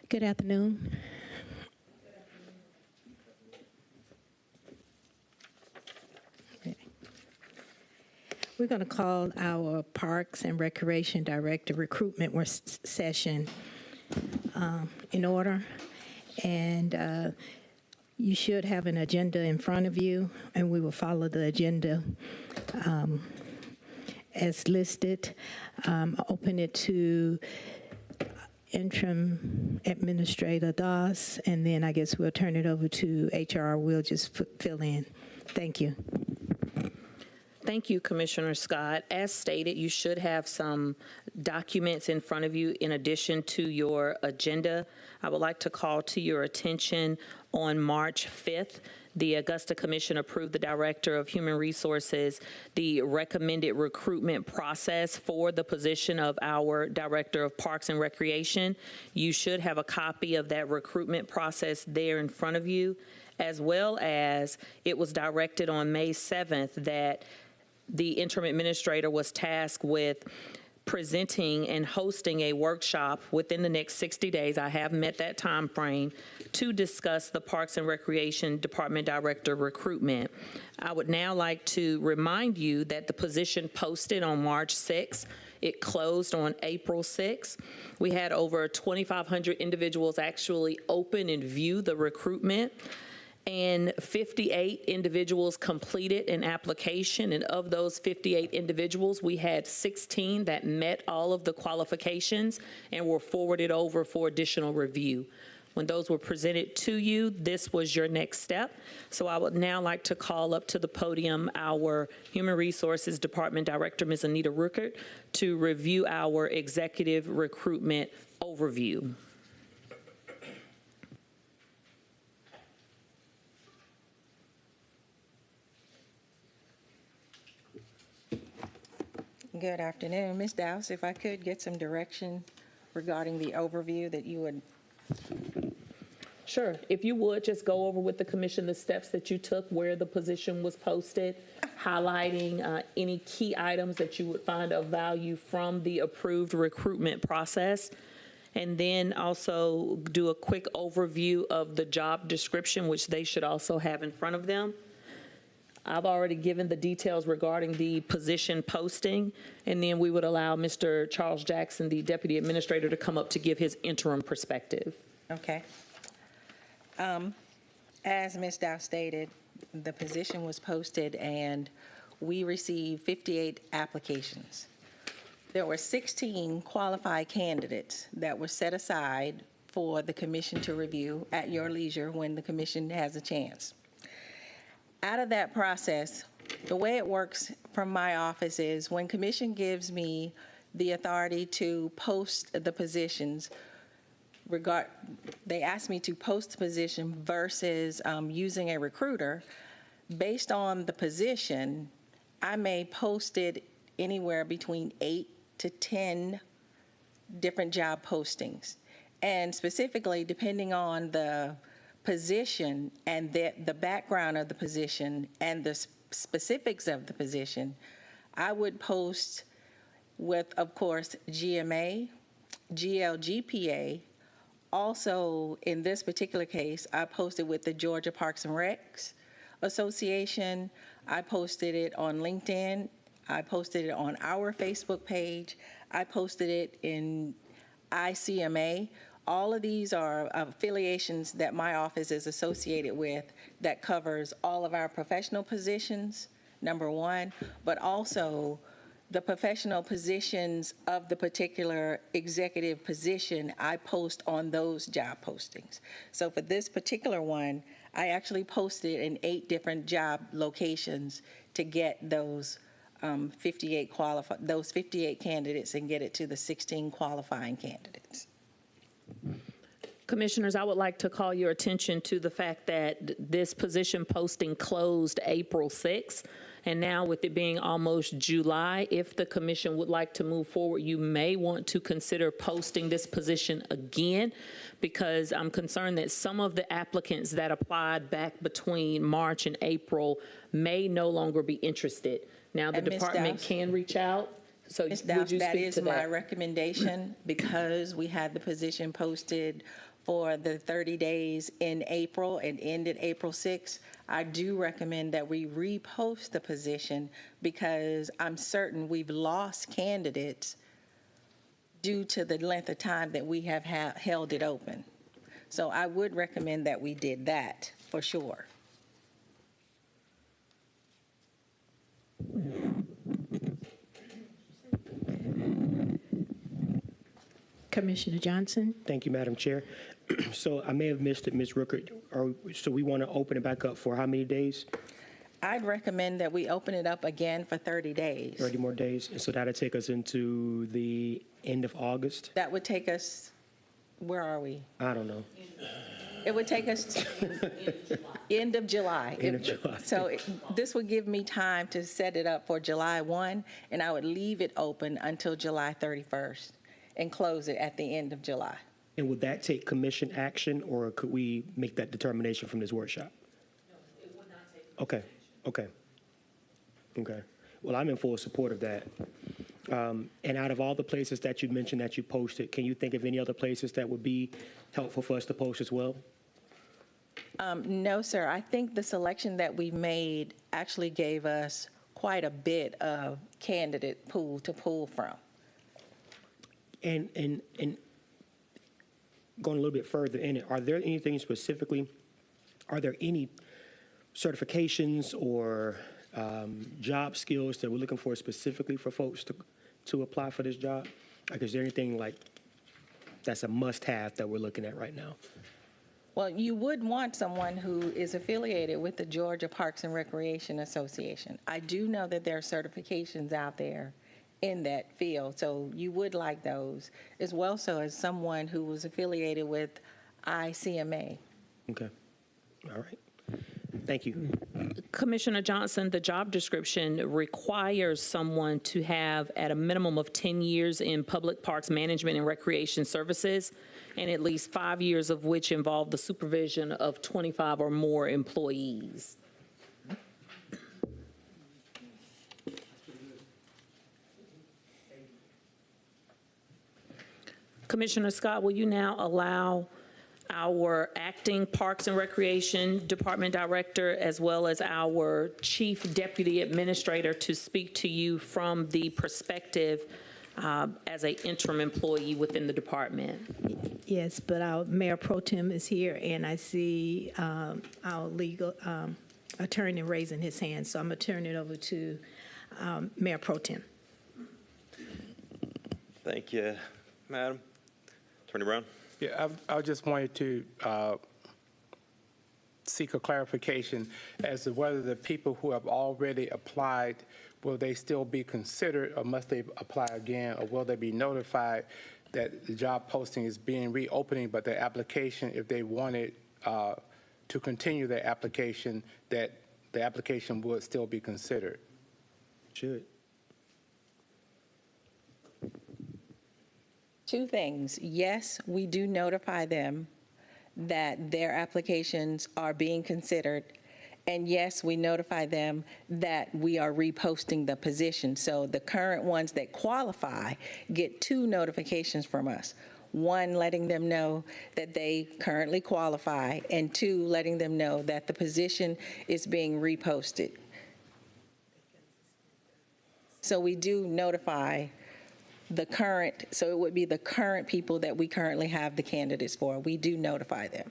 Good afternoon. We're going to call our Parks and Recreation Director recruitment session in order. And you should have an agenda in front of you, and we will follow the agenda as listed. Open it to Interim Administrator Doss, and then I guess we'll turn it over to HR. We'll just fill in. Thank you. Thank you, Commissioner Scott. As stated, you should have some documents in front of you in addition to your agenda. I would like to call to your attention on March 5th, the Augusta Commission approved the Director of Human Resources, the recommended recruitment process for the position of our Director of Parks and Recreation. You should have a copy of that recruitment process there in front of you, as well as it was directed on May 7th that the interim administrator was tasked with presenting and hosting a workshop within the next 60 days. I have met that time frame to discuss the Parks and Recreation Department Director recruitment. I would now like to remind you that the position posted on March 6th. It closed on April 6th. We had over 2,500 individuals actually open and view the recruitment, and 58 individuals completed an application. And of those 58 individuals, we had 16 that met all of the qualifications and were forwarded over for additional review. When those were presented to you, this was your next step. So I would now like to call up to the podium our Human Resources Department Director, Ms. Anita Ruckert, to review our executive recruitment overview. Good afternoon. Ms. Dowse, if I could get some direction regarding the overview that you would. Sure. If you would just go over with the commission the steps that you took, where the position was posted, highlighting any key items that you would find of value from the approved recruitment process, and then also do a quick overview of the job description, which they should also have in front of them. I've already given the details regarding the position posting, and then we would allow Mr. Charles Jackson, the Deputy Administrator, to come up to give his interim perspective. Okay. As Ms. Dow stated, the position was posted and we received 58 applications. There were 16 qualified candidates that were set aside for the commission to review at your leisure when the commission has a chance. Out of that process, the way it works from my office is when commission gives me the authority to post the positions, they ask me to post the position versus using a recruiter. Based on the position, I may post it anywhere between 8 to 10 different job postings. And specifically, depending on the position and the background of the position and the specifics of the position, I would post with, of course, GMA, GLGPA. Also, in this particular case, I posted with the Georgia Parks and Recs Association. I posted it on LinkedIn. I posted it on our Facebook page. I posted it in ICMA. All of these are affiliations that my office is associated with that covers all of our professional positions, number one, but also the professional positions of the particular executive position. I post on those job postings. So for this particular one, I actually posted in 8 different job locations to get those 58 candidates and get it to the 16 qualifying candidates. Commissioners, I would like to call your attention to the fact that this position posting closed April 6th. And now with it being almost July, if the commission would like to move forward, you may want to consider posting this position again, because I'm concerned that some of the applicants that applied back between March and April may no longer be interested. Now the department can reach out. So Ms. would you that speak is to my that? recommendation, because we had the position posted for the 30 days in April and ended April 6th, I do recommend that we repost the position because I'm certain we've lost candidates due to the length of time that we have held it open. So I would recommend that we did that for sure. Commissioner Johnson? Thank you, Madam Chair. So I may have missed it, Ms. Rooker. So we want to open it back up for how many days? I'd recommend that we open it up again for 30 days. 30 more days? And so that'll take us into the end of August? That would take us, where are we? I don't know. It would take us to end of July. End of July. So this would give me time to set it up for July 1, and I would leave it open until July 31st and close it at the end of July. And would that take commission action, or could we make that determination from this workshop? No, it would not take. Okay, okay. Well, I'm in full support of that. And out of all the places that you mentioned that you posted, can you think of any other places that would be helpful for us to post as well? No, sir. I think the selection that we made actually gave us quite a bit of candidate pool to pull from. And going a little bit further in it, are there any certifications or job skills that we're looking for specifically for folks to apply for this job? Like, is there anything like that's a must-have that we're looking at right now? Well, you would want someone who is affiliated with the Georgia Parks and Recreation Association. I do know that there are certifications out there in that field, so you would like those, as well so as someone who was affiliated with ICMA. Okay, all right. Thank you. Commissioner Johnson, the job description requires someone to have at a minimum of 10 years in public parks management and recreation services, and at least 5 years of which involve the supervision of 25 or more employees. Commissioner Scott, will you now allow our acting Parks and Recreation Department Director, as well as our Chief Deputy Administrator, to speak to you from the perspective as an interim employee within the department? Yes, but our Mayor Pro Tem is here, and I see our legal attorney raising his hand, so I'm going to turn it over to Mayor Pro Tem. Thank you, Madam. Attorney Brown? Yeah, I just wanted to seek a clarification as to whether the people who have already applied, will they still be considered, or must they apply again, or will they be notified that the job posting is being reopening, but their application, if they wanted to continue their application, that the application would still be considered? Should. Two things. Yes, we do notify them that their applications are being considered. And yes, we notify them that we are reposting the position. So the current ones that qualify get two notifications from us. One, letting them know that they currently qualify, and two, letting them know that the position is being reposted. So we do notify the current, so it would be the current people that we currently have the candidates for. We do notify them.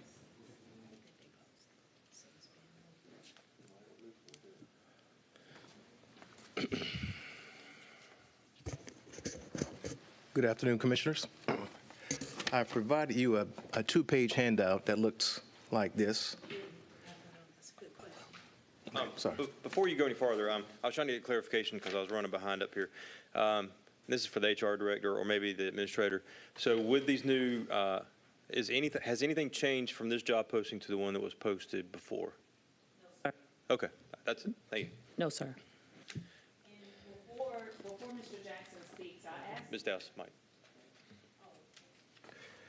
Good afternoon, Commissioners. I provided you a two-page handout that looks like this. Sorry. Before you go any farther, I was trying to get clarification because I was running behind up here. This is for the HR director or maybe the administrator. So with these new, has anything changed from this job posting to the one that was posted before? No, sir. Okay, that's it. Thank you. No, sir. Before Mr. Jackson speaks, I asked. Ms. Dowse, Mike.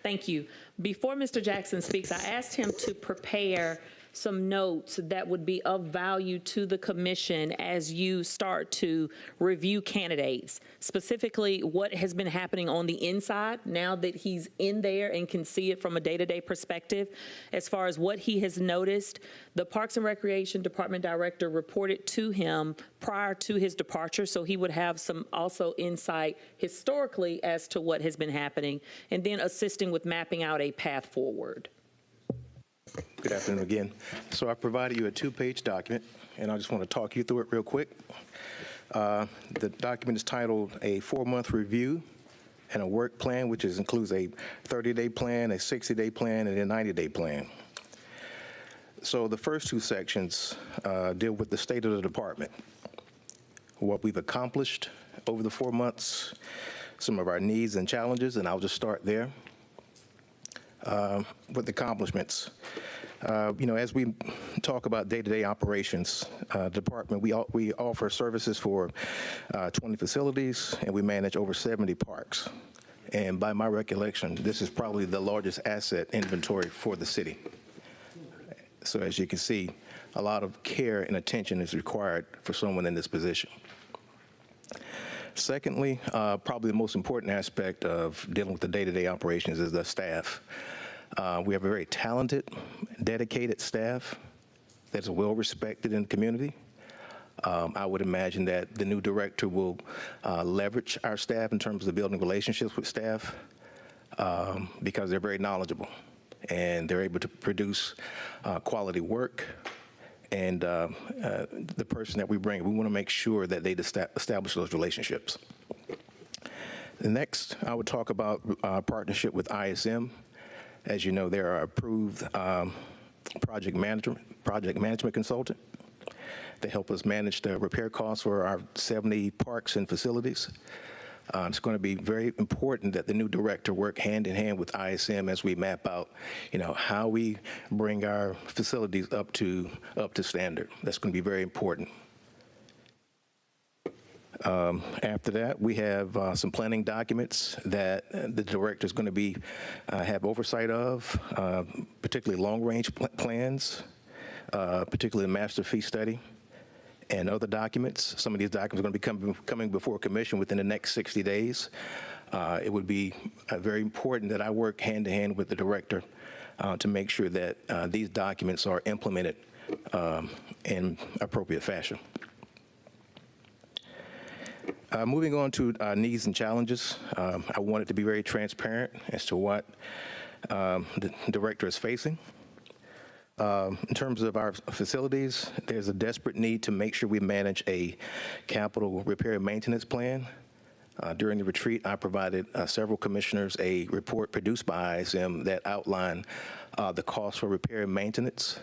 Thank you. Before Mr. Jackson speaks, I asked him to prepare some notes that would be of value to the commission as you start to review candidates, specifically what has been happening on the inside now that he's in there and can see it from a day-to-day perspective, as far as what he has noticed. The Parks and Recreation Department Director reported to him prior to his departure, so he would have some also insight historically as to what has been happening, and then assisting with mapping out a path forward. Good afternoon again. So I provided you a 2-page document, and I just want to talk you through it real quick. The document is titled A 4-Month Review and a Work Plan, which includes a 30-day plan, a 60-day plan, and a 90-day plan. So the first 2 sections deal with the state of the department, what we've accomplished over the 4 months, some of our needs and challenges, and I'll just start there. With accomplishments. As we talk about day-to-day operations, department, we offer services for 20 facilities, and we manage over 70 parks. And by my recollection, this is probably the largest asset inventory for the city. So as you can see, a lot of care and attention is required for someone in this position. Secondly, probably the most important aspect of dealing with the day-to-day operations is the staff. We have a very talented, dedicated staff that's well respected in the community. I would imagine that the new director will leverage our staff in terms of building relationships with staff because they're very knowledgeable and they're able to produce quality work. And the person that we bring, we want to make sure that they establish those relationships. The next, I would talk about partnership with ISM. As you know, they're our approved project management consultant. They help us manage the repair costs for our 70 parks and facilities. It's going to be very important that the new director work hand in hand with ISM as we map out, how we bring our facilities up to standard. That's going to be very important. After that, we have some planning documents that the director is going to have oversight of, particularly long-range plans, particularly the master fee study, and other documents. Some of these documents are going to be coming before commission within the next 60 days. It would be very important that I work hand-in-hand with the director to make sure that these documents are implemented in appropriate fashion. Moving on to needs and challenges, I wanted to be very transparent as to what the director is facing. In terms of our facilities, there's a desperate need to make sure we manage a capital repair and maintenance plan. During the retreat, I provided several commissioners a report produced by ISM that outlined the cost for repair and maintenance.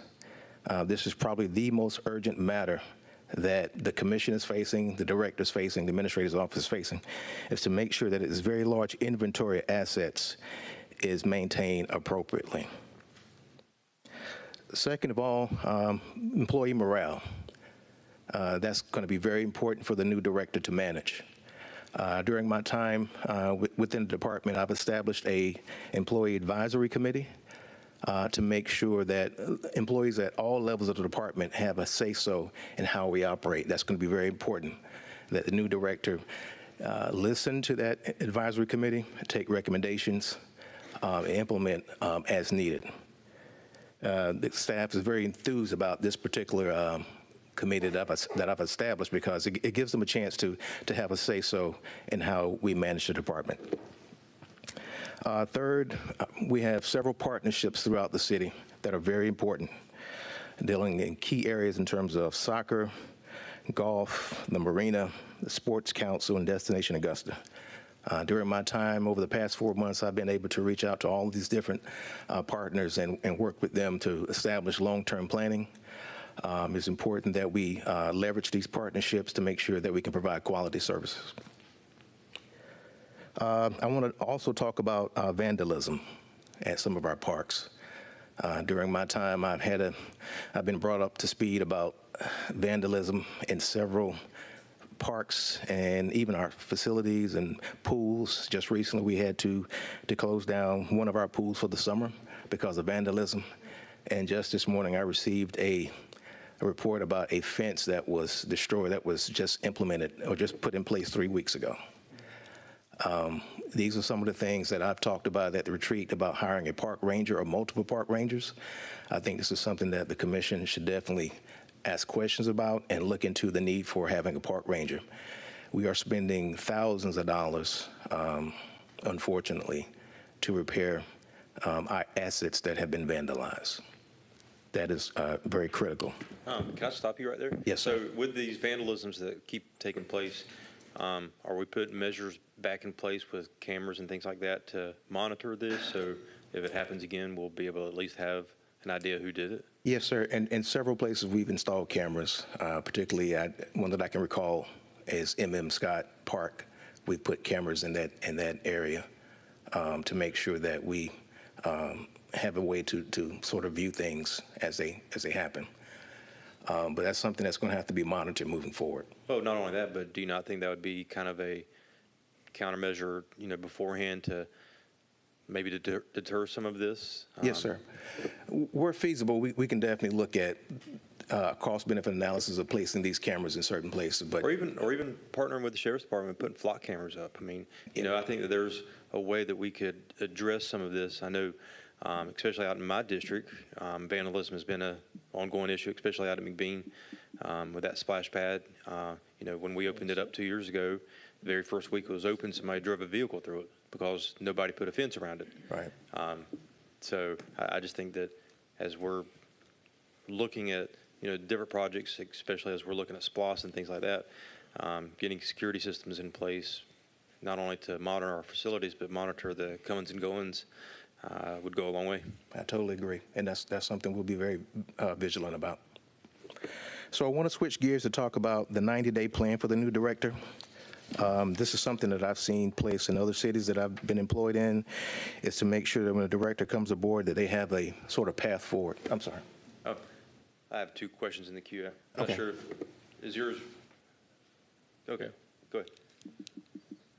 This is probably the most urgent matter that the commission is facing, the director is facing, the administrator's office is facing, is to make sure that its very large inventory of assets is maintained appropriately. Second of all, employee morale. That's going to be very important for the new director to manage. During my time within the department, I've established a employee advisory committee to make sure that employees at all levels of the department have a say-so in how we operate. That's going to be very important, that the new director listen to that advisory committee, take recommendations, implement as needed. The staff is very enthused about this particular committee that I've established because it gives them a chance to have a say-so in how we manage the department. Third, we have several partnerships throughout the city that are very important, dealing in key areas in terms of soccer, golf, the marina, the Sports Council, and Destination Augusta. During my time over the past 4 months, I've been able to reach out to all of these different partners and work with them to establish long-term planning. It's important that we leverage these partnerships to make sure that we can provide quality services. I want to also talk about vandalism at some of our parks. During my time, I've been brought up to speed about vandalism in several parks and even our facilities and pools. Just recently, we had to close down one of our pools for the summer because of vandalism. And just this morning, I received a report about a fence that was destroyed, that was just implemented or just put in place 3 weeks ago. These are some of the things that I've talked about at the retreat about hiring a park ranger or multiple park rangers. I think this is something that the commission should definitely ask questions about and look into the need for having a park ranger. We are spending thousands of dollars, unfortunately, to repair our assets that have been vandalized. That is very critical. Can I stop you right there? Yes, sir. So with these vandalisms that keep taking place, are we putting measures back in place with cameras and things like that to monitor this? So if it happens again, we'll be able to at least have an idea who did it? Yes, sir. And in several places, we've installed cameras, particularly one that I can recall is M.M. Scott Park. We put cameras in that area to make sure that we have a way to sort of view things as they happen. But that's something that's going to have to be monitored moving forward. Oh, not only that, but do you not think that would be kind of a countermeasure, beforehand to maybe deter some of this? Yes, sir. Where feasible, we can definitely look at cost-benefit analysis of placing these cameras in certain places. But Or even partnering with the sheriff's department, putting flock cameras up. I mean, I think that there's a way that we could address some of this. I know, especially out in my district, vandalism has been an ongoing issue, especially out at McBean with that splash pad. When we opened it up 2 years ago, the very first week it was open, somebody drove a vehicle through it because nobody put a fence around it. Right. So I just think that as we're looking at different projects, especially as we're looking at SPLOST and things like that, getting security systems in place, not only to monitor our facilities, but monitor the comings and goings would go a long way. I totally agree. And that's something we'll be very vigilant about. So I want to switch gears to talk about the 90-day plan for the new director. This is something that I've seen placed in other cities that I've been employed in, is to make sure that when a director comes aboard that they have a sort of path forward. I'm sorry. Oh, I have 2 questions in the queue. I'm not Okay. sure. Is yours? Okay, go ahead.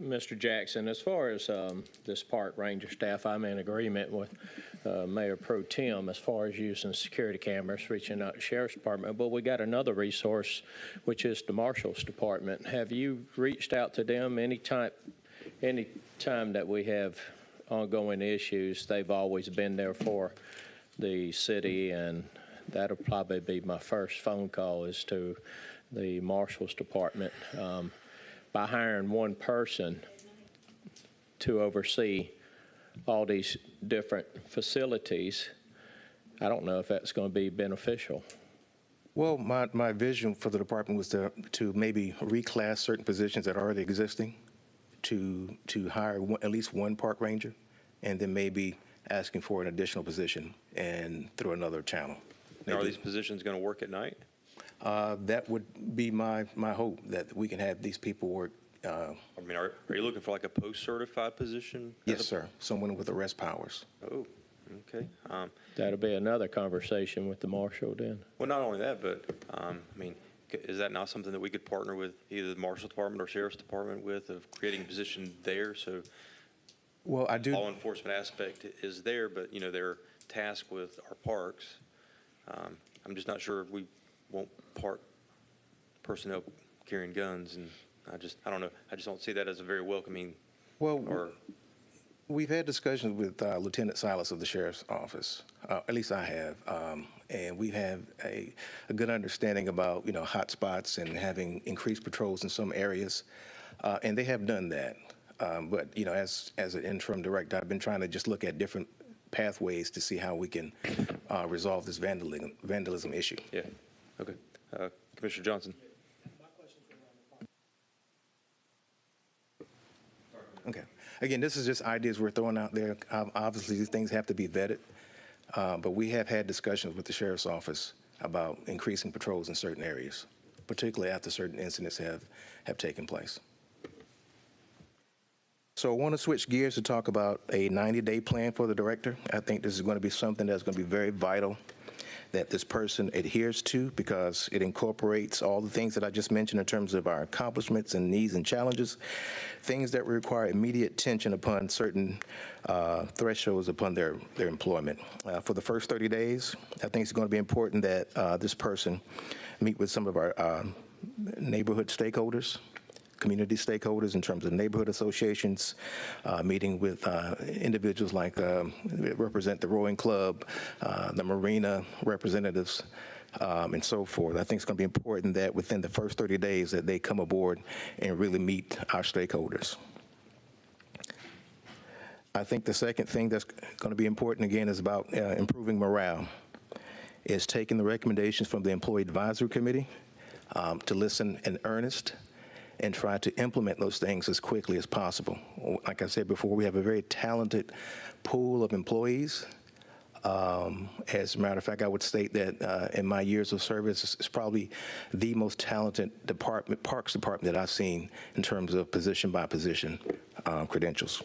Mr. Jackson, as far as this park ranger staff, I'm in agreement with Mayor Pro Tem as far as using security cameras, reaching out to Sheriff's Department. But we got another resource, which is the Marshal's Department. Have you reached out to them any time that we have ongoing issues? They've always been there for the city, and that'll probably be my first phone call is to the Marshal's Department. By hiring one person to oversee all these different facilities, I don't know if that's going to be beneficial. Well, my vision for the department was to maybe reclass certain positions that are already existing, to hire at least one park ranger, and then maybe asking for an additional position and through another channel. Now, are these positions going to work at night? That would be my hope, that we can have these people work. I mean, are you looking for like a post-certified position? Yes, sir. Someone with arrest powers. Oh, okay. That'll be another conversation with the marshal then. Well, not only that, but, I mean, is that not something that we could partner with either the Marshal Department or Sheriff's Department with, of creating a position there? So Well, I do. law enforcement aspect is there, but, they're tasked with our parks. I'm just not sure if we won't park personnel carrying guns, and I don't know. I just don't see that as a very welcoming Well, or. we've had discussions with Lieutenant Silas of the Sheriff's Office, at least I have, and we have a good understanding about, hot spots and having increased patrols in some areas, and they have done that. But, as an interim director, I've been trying to just look at different pathways to see how we can resolve this vandalism issue. Yeah, okay. Commissioner Johnson. Okay. Again, this is just ideas we're throwing out there. Obviously, these things have to be vetted, but we have had discussions with the Sheriff's Office about increasing patrols in certain areas, particularly after certain incidents have taken place. So I want to switch gears to talk about a 90-day plan for the director. I think this is going to be something that's going to be very vital that this person adheres to, because it incorporates all the things that I just mentioned in terms of our accomplishments and needs and challenges, things that require immediate attention upon certain thresholds upon their employment. For the first 30 days, I think it's going to be important that this person meet with some of our neighborhood stakeholders, community stakeholders in terms of neighborhood associations, meeting with individuals like represent the rowing club, the marina representatives, and so forth. I think it's going to be important that within the first 30 days that they come aboard and really meet our stakeholders. I think the second thing that's going to be important, again, is about improving morale. Is taking the recommendations from the Employee Advisory Committee to listen in earnest and try to implement those things as quickly as possible. Like I said before, we have a very talented pool of employees. As a matter of fact, I would state that in my years of service, it's probably the most talented department, Parks Department, that I've seen in terms of position by position credentials.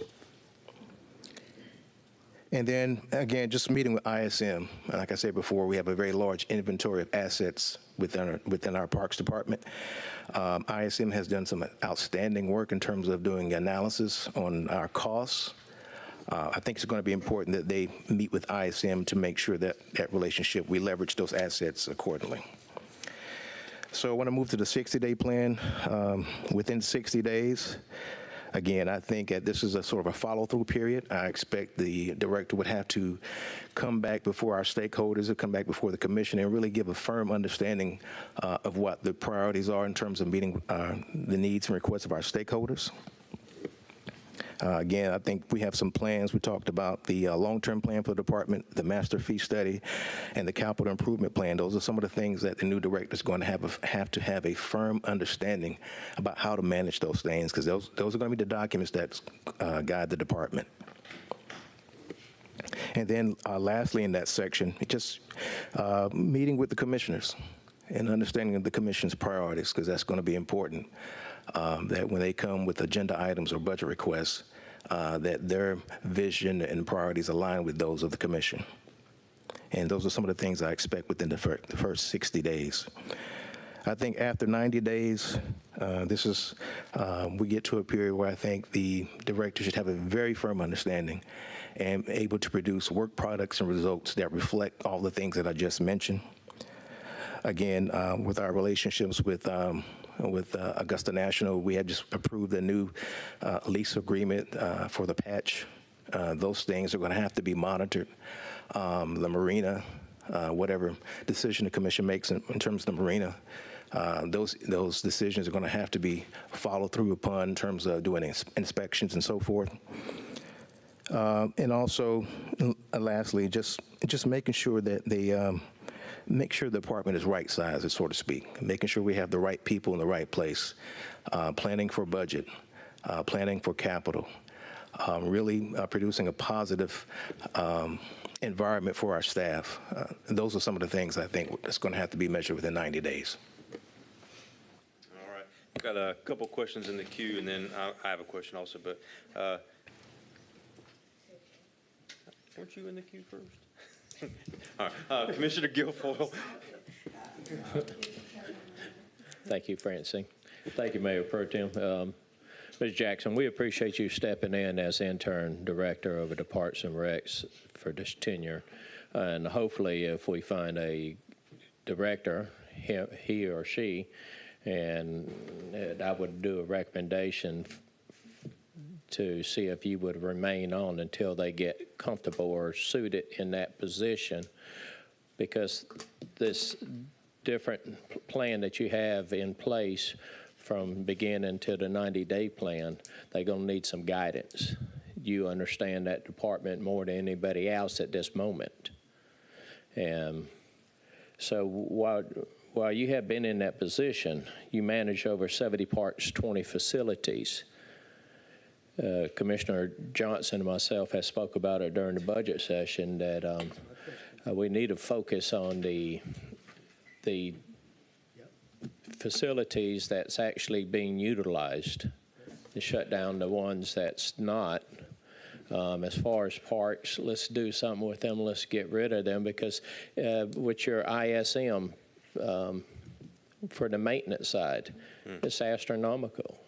And then, again, just meeting with ISM. And like I said before, we have a very large inventory of assets within our Parks Department. ISM has done some outstanding work in terms of doing analysis on our costs. I think it's going to be important that they meet with ISM to make sure that that relationship, we leverage those assets accordingly. So I want to move to the 60-day plan. Within 60 days, again, I think that this is a sort of a follow-through period. I expect the director would have to come back before our stakeholders, or come back before the commission, and really give a firm understanding of what the priorities are in terms of meeting the needs and requests of our stakeholders. Again, I think we have some plans. We talked about the long-term plan for the department, the master fee study, and the capital improvement plan. Those are some of the things that the new director is going to have to have a firm understanding about how to manage those things, because those are going to be the documents that guide the department. And then lastly in that section, just meeting with the commissioners and understanding of the commission's priorities, because that's going to be important. That when they come with agenda items or budget requests, that their vision and priorities align with those of the commission. And those are some of the things I expect within the first 60 days. I think after 90 days, we get to a period where I think the director should have a very firm understanding and able to produce work products and results that reflect all the things that I just mentioned. Again, with our relationships with Augusta National, we had just approved a new lease agreement for the patch. Those things are going to have to be monitored. The marina, whatever decision the commission makes in terms of the marina, those decisions are going to have to be followed through upon in terms of doing inspections and so forth. And also, lastly, just making sure that they make sure the department is right sized, so to speak, making sure we have the right people in the right place, planning for budget, planning for capital, really producing a positive environment for our staff. Those are some of the things I think that's going to have to be measured within 90 days. All right. I've got a couple questions in the queue, and then I have a question also, but weren't you in the queue first? All right. Commissioner Guilfoyle. Thank you, Francine. Thank you, Mayor Pro Tem. Ms. Jackson, we appreciate you stepping in as intern director over the Parks and Recs for this tenure. And hopefully, if we find a director, he or she, and I would do a recommendation to see if you would remain on until they get comfortable or suited in that position, because this different plan that you have in place from beginning to the 90-day plan, they're going to need some guidance. You understand that department more than anybody else at this moment. And so while you have been in that position, you manage over 70 parks, 20 facilities. Commissioner Johnson and myself have spoke about it during the budget session that we need to focus on the facilities that's actually being utilized and shut down the ones that's not. As far as parks, let's do something with them. Let's get rid of them because with your ISM for the maintenance side, it's astronomical.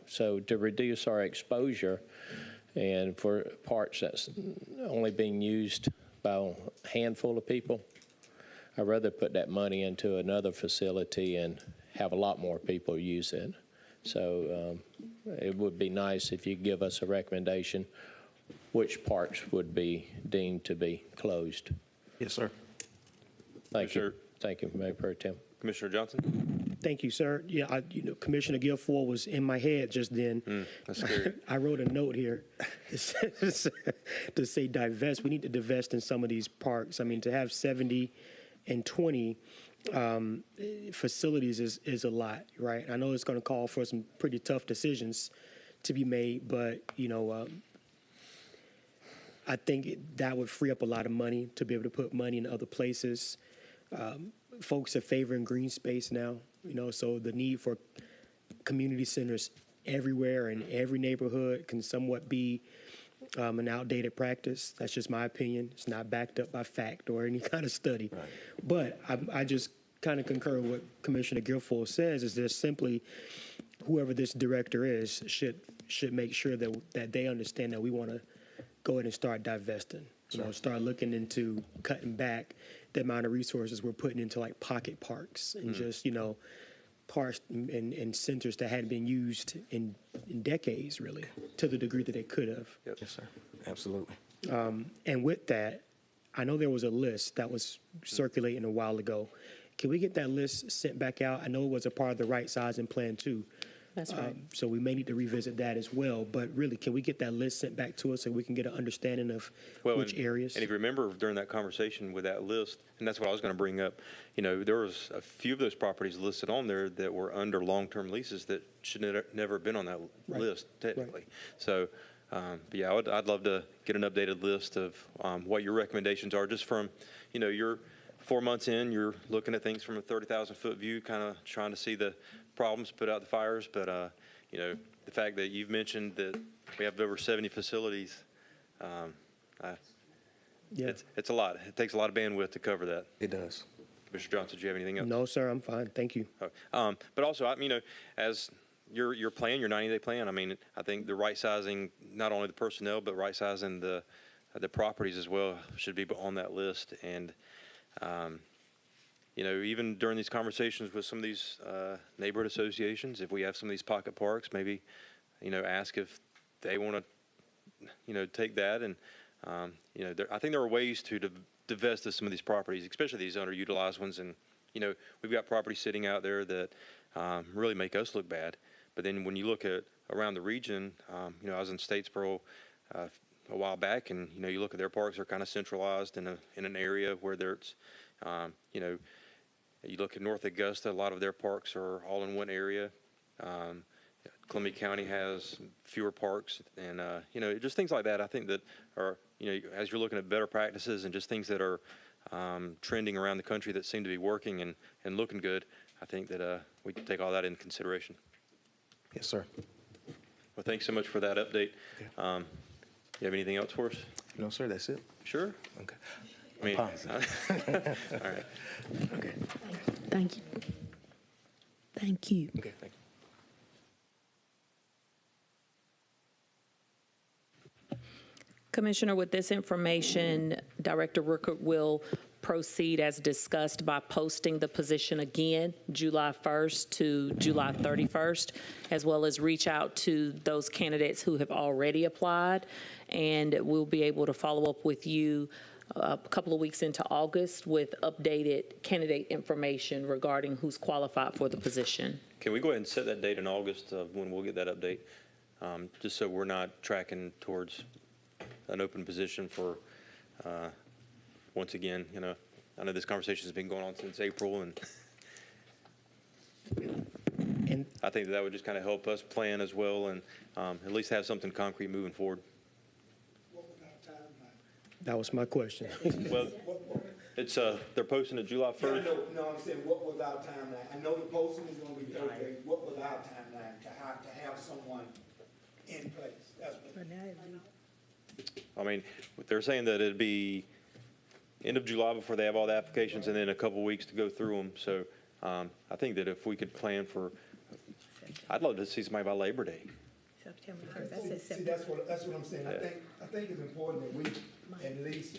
So to reduce our exposure and for parts that's only being used by a handful of people, I'd rather put that money into another facility and have a lot more people use it. So it would be nice if you could give us a recommendation which parks would be deemed to be closed. Yes, sir. Thank you. Commissioner- Thank you, Mayor Pro Tem. Commissioner Johnson? Thank you, sir. Yeah, Commissioner Guilfoyle was in my head just then. That's scary. I wrote a note here to say divest. We need to divest in some of these parks. I mean, to have 70 and 20 facilities is a lot, right? I know it's going to call for some pretty tough decisions to be made, but, I think that would free up a lot of money to be able to put money in other places. Folks are favoring green space now, so the need for community centers everywhere in every neighborhood can somewhat be an outdated practice. That's just my opinion. It's not backed up by fact or any kind of study. Right. But I just kind of concur with what Commissioner Guilfoyle says, is there's simply whoever this director is should make sure that they understand that we want to go ahead and start divesting. Start looking into cutting back the amount of resources we're putting into like pocket parks and just, parks and centers that hadn't been used in decades, really, to the degree that they could have. Yep. Yes, sir. Absolutely. And with that, I know there was a list that was circulating a while ago. Can we get that list sent back out? I know it was a part of the right sizing plan too. That's right. So we may need to revisit that as well. But really, can we get that list sent back to us so we can get an understanding of which areas? And if you remember during that conversation with that list, and that's what I was going to bring up, there was a few of those properties listed on there that were under long-term leases that should never have been on that list, technically. So, yeah, I'd love to get an updated list of what your recommendations are, just from, you're 4 months in, you're looking at things from a 30,000-foot view, kind of trying to see the problems, put out the fires. But, the fact that you've mentioned that we have over 70 facilities, it's a lot. It takes a lot of bandwidth to cover that. It does. Mr. Johnson, do you have anything else? No, sir, I'm fine. Thank you. But also, as your plan, your 90-day plan, I think the right sizing, not only the personnel, but right sizing the properties as well should be on that list. And, even during these conversations with some of these neighborhood associations, if we have some of these pocket parks, maybe, ask if they want to, take that. And, I think there are ways to divest of some of these properties, especially these underutilized ones. And, we've got properties sitting out there that really make us look bad. But then when you look at around the region, I was in Statesboro a while back, and, you look at their parks, they're kind of centralized in an area where there's, you look at North Augusta, a lot of their parks are all in one area. Columbia County has fewer parks, and, just things like that. I think that are, as you're looking at better practices and just things that are trending around the country that seem to be working and looking good, I think that we can take all that into consideration. Yes, sir. Well, thanks so much for that update. You have anything else for us? No, sir, that's it. Sure. Okay. All right. Okay. Thank you. Thank you. Okay, thank you. Commissioner, with this information, Director Rickert will proceed as discussed by posting the position again, July 1st to July 31st, as well as reach out to those candidates who have already applied. And we'll be able to follow up with you a couple of weeks into August with updated candidate information regarding who's qualified for the position. Can we go ahead and set that date in August of when we'll get that update? Just so we're not tracking towards an open position for, once again, I know this conversation has been going on since April, and I think that would just kind of help us plan as well, and at least have something concrete moving forward. That was my question. Well, it's they're posting it July 1st. No, I'm saying, what was our timeline? I know the posting is gonna be okay. What was our timeline to have someone in place? That's what. I mean, they're saying that it'd be end of July before they have all the applications, and then a couple weeks to go through them. So I think that if we could plan for, I'd love to see somebody by Labor Day. September 1st. I said See, September. that's what I'm saying. I think it's important that we at least,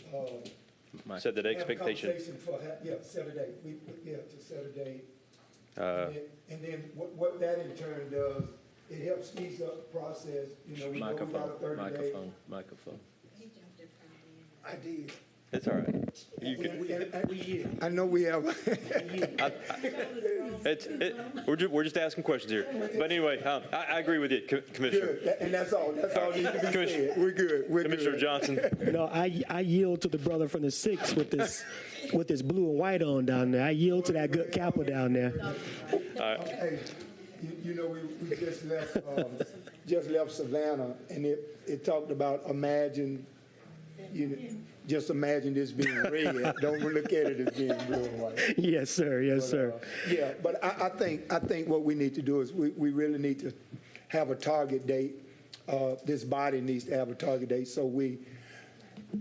Set that have a expectation. conversation for, set a date. To set a date. Uh, And then what that in turn does, it helps speeds up the process, you know, we know we got a 30 day. Microphone. I did. It's all right. You could, I know we have. we're just asking questions here. But anyway, I agree with you, Commissioner. Good, and that's all needs to be Commissioner- said. We're good, we're Commissioner good. Johnson. No, I yield to the brother from the 6th with this blue and white on down there. I yield to that good Kappa down there. Hey, you know, we just left Savannah, and it talked about imagine, just imagine this being red. Don't look at it as being blue and white. Yes, sir. Yes, sir. Yeah, but I think what we need to do is we really need to have a target date. This body needs to have a target date so we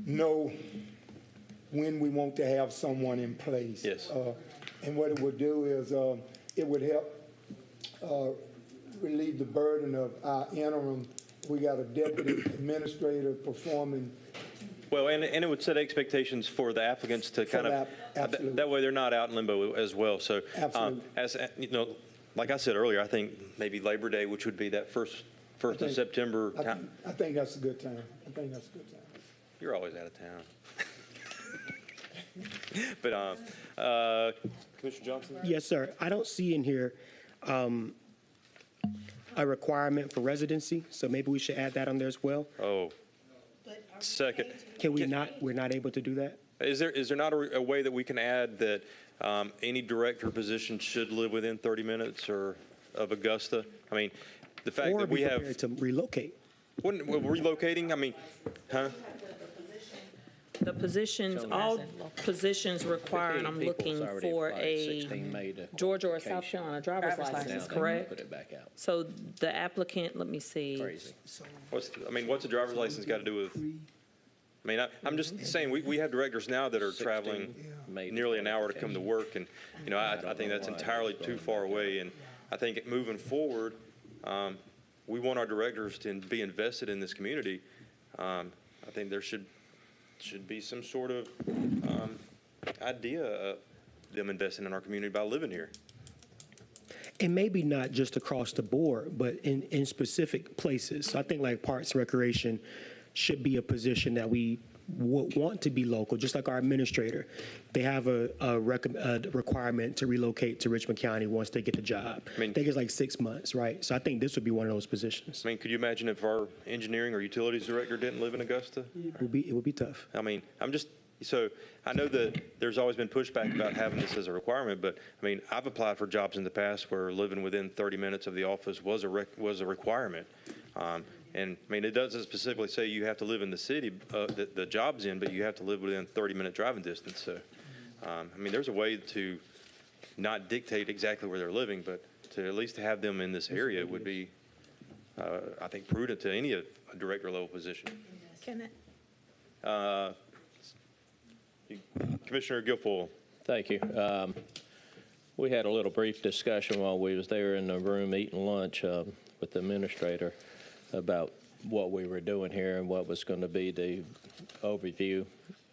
know when we want to have someone in place. Yes. And what it would do is it would help relieve the burden of our interim. We got a deputy administrator performing. Well, and it would set expectations for the applicants to kind of, absolutely. that way they're not out in limbo as well. So, Absolutely. as you know, like I said earlier, I think maybe Labor Day, which would be that first of September. I think that's a good time. You're always out of town. But Commissioner Johnson? Yes, sir. I don't see in here a requirement for residency, so maybe we should add that on there as well. Oh, second. Can we not, we're not able to do that? Is there not a way that we can add that any director position should live within 30 minutes or of Augusta? I mean, the fact Or that be we have, prepared to relocate? relocating, I mean, huh? The positions, all positions require, and I'm looking for a Georgia or South Carolina driver's license, correct? Put it back out. So the applicant, let me see. Crazy. What's a driver's license got to do with? I mean, I'm just saying, we have directors now that are traveling nearly an hour to come to work, and, you know, I think that's entirely too far away, and I think moving forward, we want our directors to be invested in this community. I think there should be some sort of idea of them investing in our community by living here. And maybe not just across the board, but in specific places. So I think like Parks and Recreation should be a position that we would want to be local, just like our administrator. They have a requirement to relocate to Richmond County once they get the job. I think it's like 6 months, right? So I think this would be one of those positions. I mean, could you imagine if our engineering or utilities director didn't live in Augusta? It would be tough. I mean, so I know that there's always been pushback about having this as a requirement, but I mean, I've applied for jobs in the past where living within 30 minutes of the office was a requirement. And I mean, it doesn't specifically say you have to live in the city that the job's in, but you have to live within 30-minute driving distance. So, I mean, there's a way to not dictate exactly where they're living, but to at least have them in this area would be, I think, prudent to any a director level position. Can I? Commissioner Guilfoyle. Thank you. We had a little brief discussion while we was there in the room eating lunch with the administrator about what we were doing here and what was going to be the overview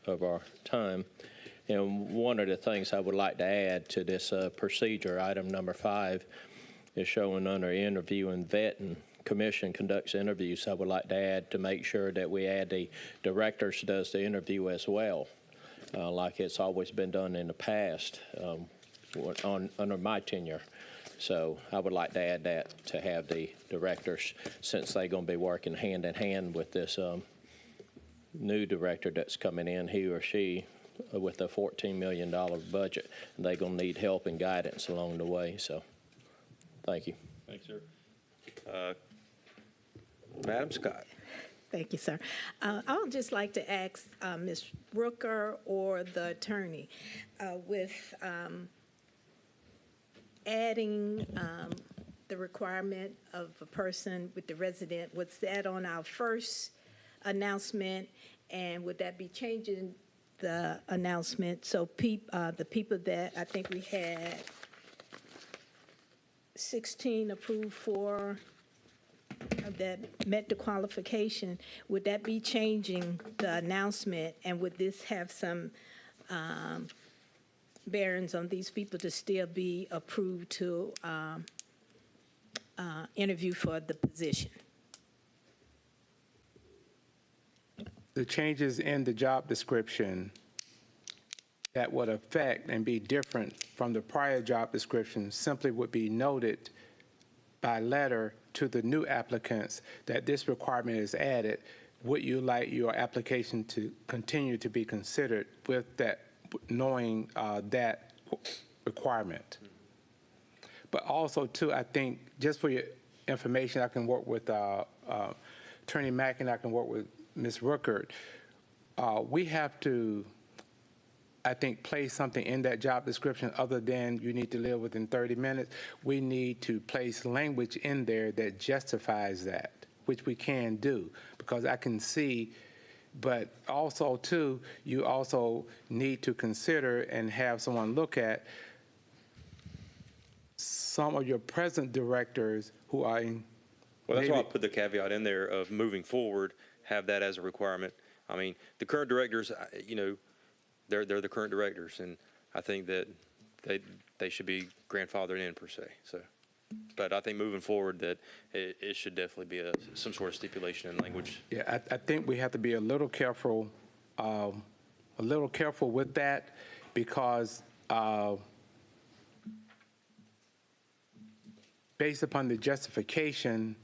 of our time. And one of the things I would like to add to this procedure, item number 5, is showing under interview and vetting. Commission conducts interviews. I would like to add to make sure that we add the directors does the interview as well, like it's always been done in the past under my tenure. So I would like to add that to have the directors, since they're going to be working hand in hand with this new director that's coming in, he or she, with a $14 million budget. And they're going to need help and guidance along the way. So thank you. Thanks, sir. Madam Scott. Thank you, sir. I would just like to ask Ms. Rooker or the attorney with adding the requirement of a person with the resident, was that on our first announcement, and would that be changing the announcement? So the people that, I think we had 16 approved for, that met the qualification, would that be changing the announcement? And would this have some bearings on these people to still be approved to interview for the position? The changes in the job description that would affect and be different from the prior job description simply would be noted by letter to the new applicants that this requirement is added. Would you like your application to continue to be considered with that, knowing that requirement? But also, too, I think, just for your information, I can work with Attorney Mack and I can work with Ms. Ruckert. We have to, I think, place something in that job description other than you need to live within 30 minutes. We need to place language in there that justifies that, which we can do, because I can see, but also, too, you also need to consider and have someone look at some of your present directors who are in. Well, that's why I maybe- put the caveat in there of moving forward, have that as a requirement. I mean, the current directors, they're the current directors, and I think that they should be grandfathered in per se. So, but I think moving forward that it should definitely be some sort of stipulation in language. Yeah, I think we have to be a little careful with that, because based upon the justification,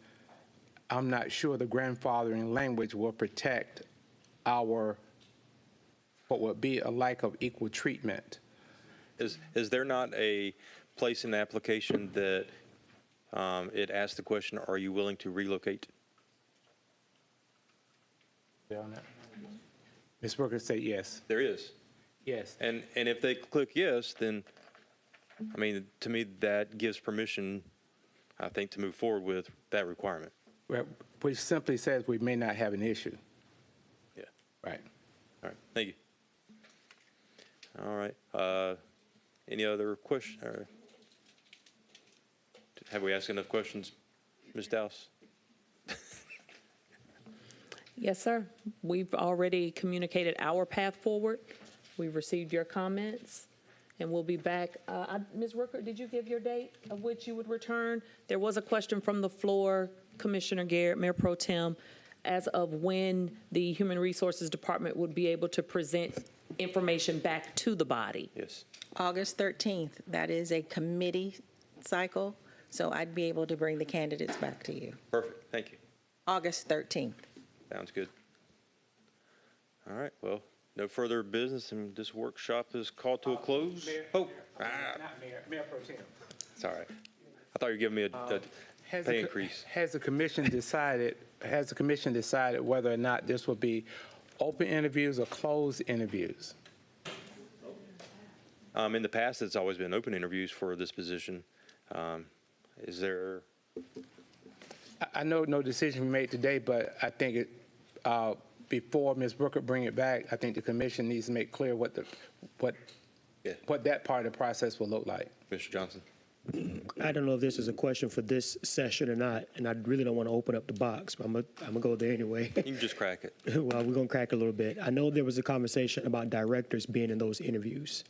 I'm not sure the grandfathering language will protect our, what would be a lack of equal treatment. Is there not a place in the application that it asks the question, are you willing to relocate? Ms. Brooker said yes. There is. Yes. And if they click yes, then, I mean, to me, that gives permission, I think, to move forward with that requirement. Which simply says we may not have an issue. Yeah. Right. All right. Thank you. All right. Any other question? Have we asked enough questions, Ms. Dowse? Yes, sir. We've already communicated our path forward. We've received your comments, and we'll be back. Ms. Ruckert, did you give your date of which you would return? There was a question from the floor, Commissioner Garrett, Mayor Pro Tem, as of when the Human Resources Department would be able to present information back to the body. Yes. August 13th, that is a committee cycle, so I'd be able to bring the candidates back to you. Perfect. Thank you. August 13th. Sounds good. All right. Well, no further business, and this workshop is called to a close. Not Mayor Pro Tem. It's all right. I thought you were giving me a pay increase. Has the commission decided whether or not this will be open interviews or closed interviews? In the past, it's always been open interviews for this position. Is there? I know no decision was made today, but I think before Ms. Brooker bring it back, I think the commission needs to make clear what that part of the process will look like. Mr. Johnson? I don't know if this is a question for this session or not, and I really don't want to open up the box, but I'm gonna go there anyway. You can just crack it. Well, we're gonna crack a little bit. I know there was a conversation about directors being in those interviews.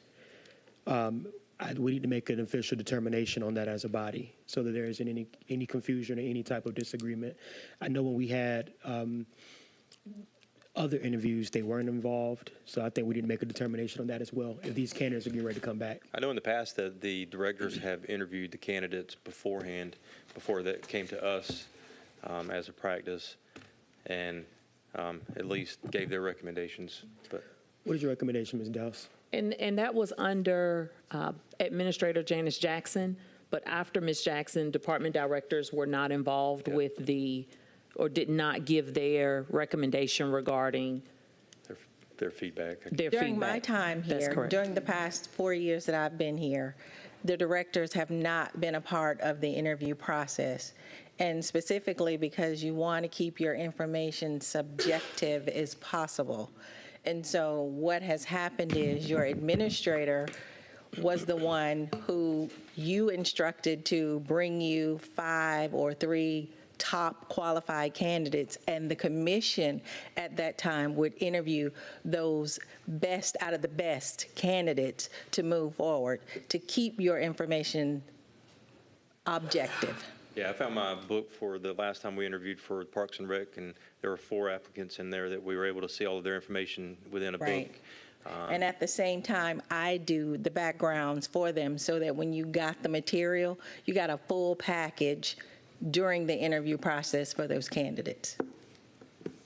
We need to make an official determination on that as a body, so that there isn't any confusion or any type of disagreement. I know when we had other interviews, they weren't involved, so I think we need to make a determination on that as well, if these candidates are getting ready to come back. I know in the past that the directors have interviewed the candidates beforehand, before that came to us as a practice, and at least gave their recommendations. But What is your recommendation, Ms. Dowse? And that was under Administrator Janice Jackson, but after Ms. Jackson, department directors were not involved with or did not give their recommendation regarding their feedback. their During feedback. my time That's here, correct. during the past 4 years that I've been here, the directors have not been a part of the interview process. and specifically because you want to keep your information subjective as possible. And so what has happened is your administrator was the one who you instructed to bring you 5 or 3 top qualified candidates, and the commission at that time would interview those best out of the best candidates to move forward, to keep your information objective. Yeah, I found my book for the last time we interviewed for Parks and Rec, and there were 4 applicants in there that we were able to see all of their information within a Right. book. And at the same time, I do the backgrounds for them so that when you got the material, you got a full package during the interview process for those candidates.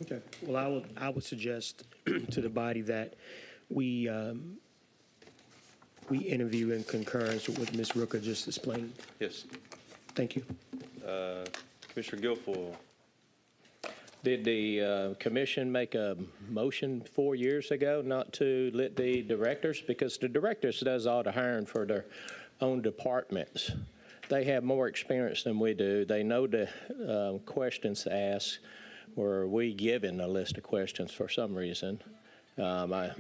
Okay. Well, I would suggest to the body that we interview in concurrence with what Ms. Rooker just explained. Yes. Thank you. Commissioner Guilfoyle. Did the commission make a motion 4 years ago not to let the directors, because the directors does all the hiring for their own departments. They have more experience than we do. They know the questions to ask. Were we given a list of questions for some reason? As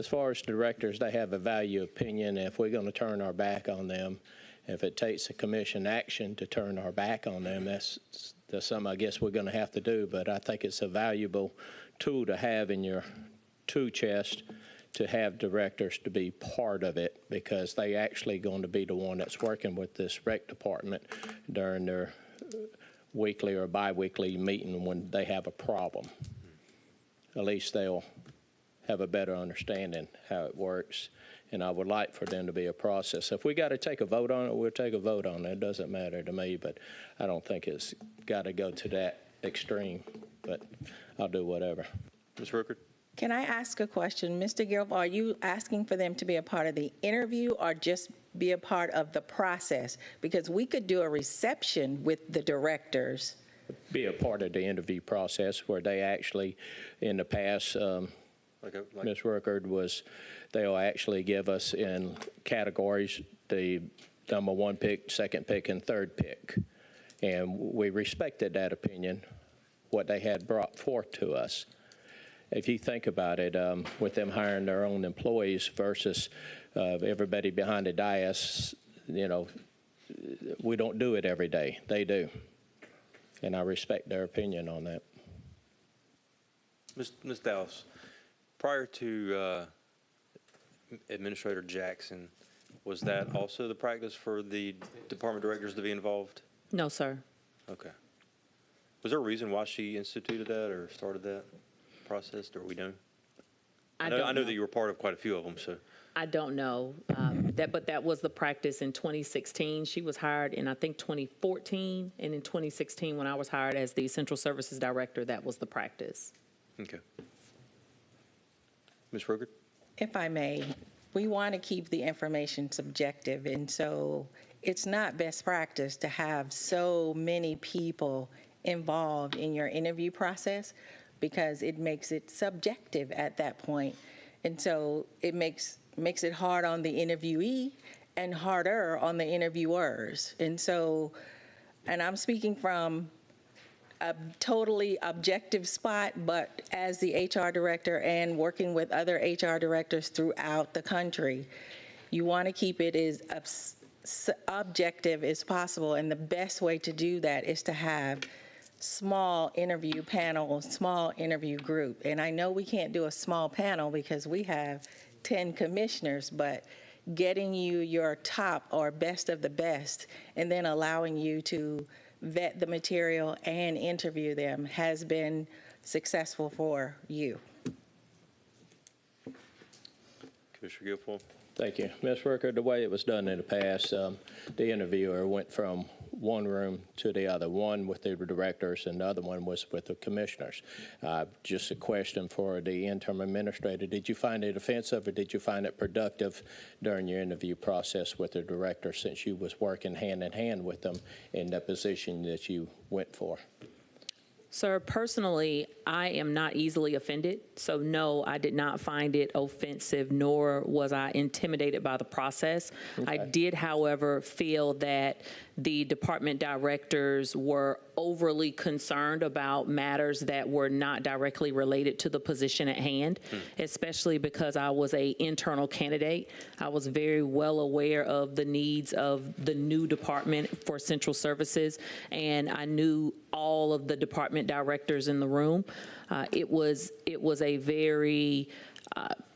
far as directors, they have a value opinion. If we're going to turn our back on them, if it takes a commission action to turn our back on them, that's something I guess we're going to have to do. But I think it's a valuable tool to have in your tool chest to have directors to be part of it, because they actually going to be the one that's working with this rec department during their weekly or biweekly meeting when they have a problem. At least they'll have a better understanding how it works. And I would like for them to be a process. If we got to take a vote on it, we'll take a vote on it. It doesn't matter to me, but I don't think it's got to go to that extreme. But I'll do whatever. Ms. Rooker? Can I ask a question? Mr. Guilfoyle, are you asking for them to be a part of the interview or just be a part of the process? Because we could do a reception with the directors. Be a part of the interview process where they actually, in the past, Ms. Ruckert they'll actually give us in categories the number 1 pick, 2nd pick, and 3rd pick. And we respected that opinion, what they had brought forth to us. If you think about it, with them hiring their own employees versus everybody behind the dais, we don't do it every day. They do. And I respect their opinion on that. Ms. Dowse, prior to Administrator Jackson, was that also the practice for the department directors to be involved? No, sir. Okay. Was there a reason why she instituted that or started that process? Or we know? I know that you were part of quite a few of them, so. I don't know, but that was the practice in 2016. She was hired in, I think, 2014, and in 2016, when I was hired as the Central Services Director, that was the practice. Okay. Ms. Ruckert? If I may, we want to keep the information subjective, and so it's not best practice to have so many people involved in your interview process, because it makes it subjective at that point. And so it makes it hard on the interviewee and harder on the interviewers. And so, and I'm speaking from a totally objective spot, but as the HR director and working with other HR directors throughout the country, you want to keep it as objective as possible. And the best way to do that is to have small interview panel, small interview group. And I know we can't do a small panel because we have 10 commissioners, but getting you your top or best of the best and then allowing you to vet the material and interview them has been successful for you. Commissioner Guilfoyle? Thank you. Ms. Ruckert, the way it was done in the past, the interviewer went from one room to the other, one with the directors and the other one was with the commissioners. Just a question for the interim administrator. Did you find it offensive or did you find it productive during your interview process with the director, since you was working hand in hand with them in the position that you went for? Sir, personally, I am not easily offended, so no, I did not find it offensive, nor was I intimidated by the process. Okay. I did, however, feel that the department directors were overly concerned about matters that were not directly related to the position at hand, especially because I was an internal candidate. I was very well aware of the needs of the new department for central services, and I knew all of the department directors in the room. It was a very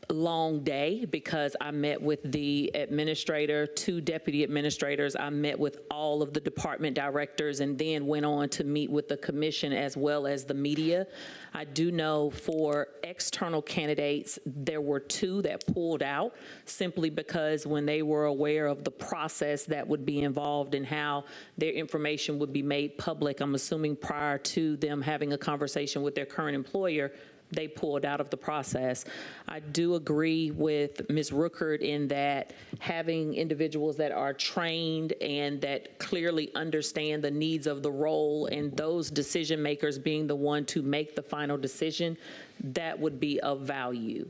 long day because I met with the administrator, 2 deputy administrators. I met with all of the department directors and then went on to meet with the commission as well as the media. I do know for external candidates, there were 2 that pulled out simply because when they were aware of the process that would be involved and how their information would be made public, I'm assuming prior to them having a conversation with their current employer, they pulled out of the process. I do agree with Ms. Rookert in that having individuals that are trained and that clearly understand the needs of the role and those decision makers being the one to make the final decision, that would be of value.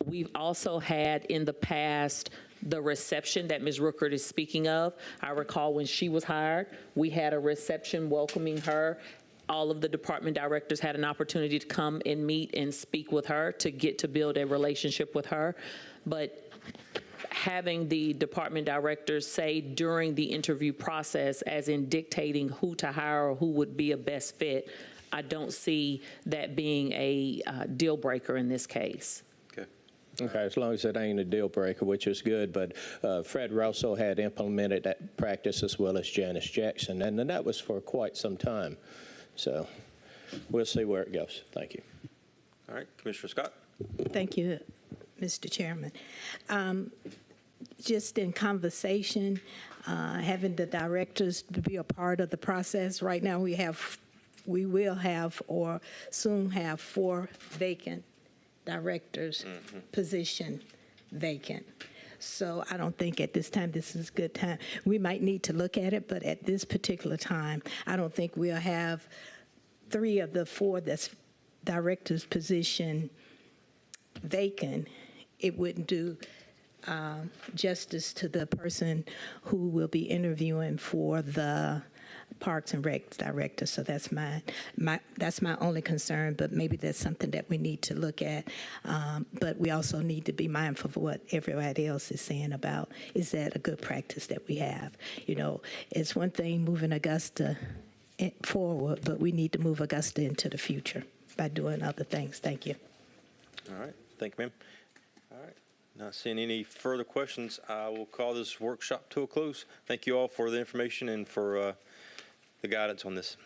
We've also had in the past the reception that Ms. Rookert is speaking of. I recall when she was hired, we had a reception welcoming her. All of the department directors had an opportunity to come and meet and speak with her to get to build a relationship with her. But having the department directors say during the interview process, as in dictating who to hire or who would be a best fit, I don't see that being a deal breaker in this case. Okay, as long as it ain't a deal breaker, which is good, but Fred Russell had implemented that practice as well as Janice Jackson, and that was for quite some time. So we'll see where it goes. Thank you. All right, Commissioner Scott. Thank you, Mr. Chairman. Just in conversation, having the directors to be a part of the process. Right now, we will have or soon have 4 vacant directors position vacant. So I don't think at this time this is a good time. We might need to look at it, but at this particular time, I don't think we'll have 3 of the 4 that's director's position vacant. It wouldn't do justice to the person who will be interviewing for the Parks and Rec director. So that's my only concern, but maybe that's something that we need to look at. But we also need to be mindful of what everybody else is saying about, is that a good practice that we have? You know, it's one thing moving Augusta forward, but we need to move Augusta into the future by doing other things. Thank you. All right, thank you, ma'am. All right, not seeing any further questions, I will call this workshop to a close. Thank you all for the information and for the guidance on this.